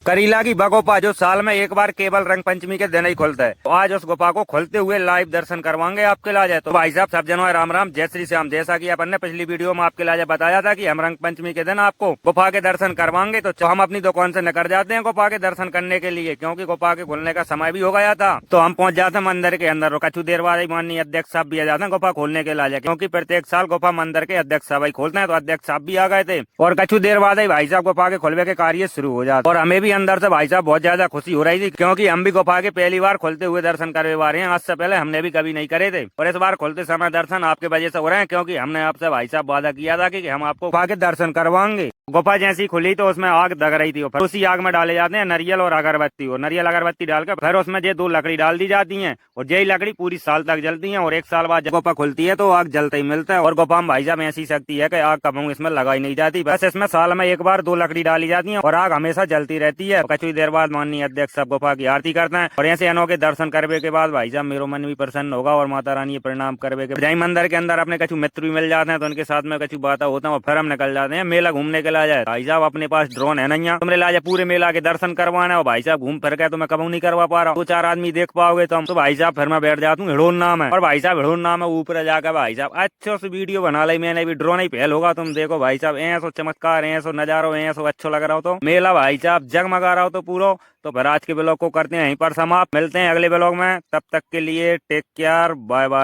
करीला की बगोपा जो साल में एक बार केवल रंग पंचमी के दिन ही खुलता है। तो आज उस गुफा को खुलते हुए लाइव दर्शन करवाएंगे आपके लाज। तो भाई साहब सब जनों राम राम, जय श्री श्याम। जैसा कि अपन ने पिछली वीडियो में आपके लाज बताया था कि हम रंग पंचमी के दिन आपको गुफा के दर्शन करवाएंगे। तो हम अपनी दुकान से निकल जाते हैं गुफा के दर्शन करने के लिए, क्योंकि गुफा के खुलने का समय भी हो गया था। तो हम पहुंच जाते हैं मंदिर के अंदर। कछु देर बाद माननीय अध्यक्ष साहब भी आ जाते हैं गुफा खोलने के लाज, क्योंकि प्रत्येक साल गुफा मंदिर के अध्यक्ष साहब ही खोलते हैं। तो अध्यक्ष साहब भी आ गए थे और कछु देर बाद ही भाई साहब गुफा के खुलवे के कार्य शुरू हो जाते। और हमें भी अंदर से भाई साहब बहुत ज्यादा खुशी हो रही थी, क्योंकि हम भी गुफा के पहली बार खुलते हुए दर्शन करने वाले हैं। आज से पहले हमने भी कभी नहीं करे थे और इस बार खुलते समय दर्शन आपके वजह से हो रहे हैं, क्योंकि हमने आपसे भाई साहब वादा किया था कि हम आपको गुफा के दर्शन करवाएंगे। गुफा जैसी खुली तो उसमें आग दग रही थी, फिर उसी आग में डाले जाते हैं नारियल और अगरबत्ती, और नारियल अगरबत्ती डालकर फिर उसमें ये 2 लकड़ी डाल दी जाती है, और यही लकड़ी पूरी साल तक जलती है। और 1 साल बाद जब गुफा खुलती है तो आग जलते ही मिलता है। और गुफा में भाई साहब ऐसी शक्ति है कि आग का मुंह इसमें लगाई नहीं जाती, बस इसमें साल में एक बार 2 लकड़ी डाली जाती है और आग हमेशा जलती रहती है। कुछ ही देर बाद माननीय अध्यक्ष सब गुफा की आरती करते हैं, और ऐसे अनोखे दर्शन करने के बाद भाई साहब मेरो मन भी प्रसन्न होगा और माता रानी प्रणाम करने के जय मंदिर के अंदर अपने कुछ मित्र भी मिल जाते हैं, तो उनके साथ में कुछ बातें होता है और फिर हम निकल जाते हैं मेला घूमने के लिए। भाई साहब अपने पास ड्रोन है नहीं, तुमने लाजा पूरे मेला के दर्शन करवाना है। भाई साहब घूम फिर के तो मैं कभी नहीं करवा पा रहा हूँ, 2-4 आदमी देख पाओगे तो हम तो भाई साहब फिर मैं बैठ जाता हूँ। हिडोन नाम है, और भाई साहब हिडोन नाम है ऊपर जाकर भाई साहब अच्छे से वीडियो बना ली मैंने भी। ड्रोन ही फेल होगा, तुम देखो भाई साहब ऐसो चमत्कार ऐसो नजारो ऐसो अच्छो लग रहा हो, तो मेला भाई साहब जगमगा रहा हो तो पूरा। तो फिर आज के ब्लॉग को करते हैं यहीं पर समाप्त, मिलते हैं अगले ब्लॉग में, तब तक के लिए टेक केयर, बाय बाय।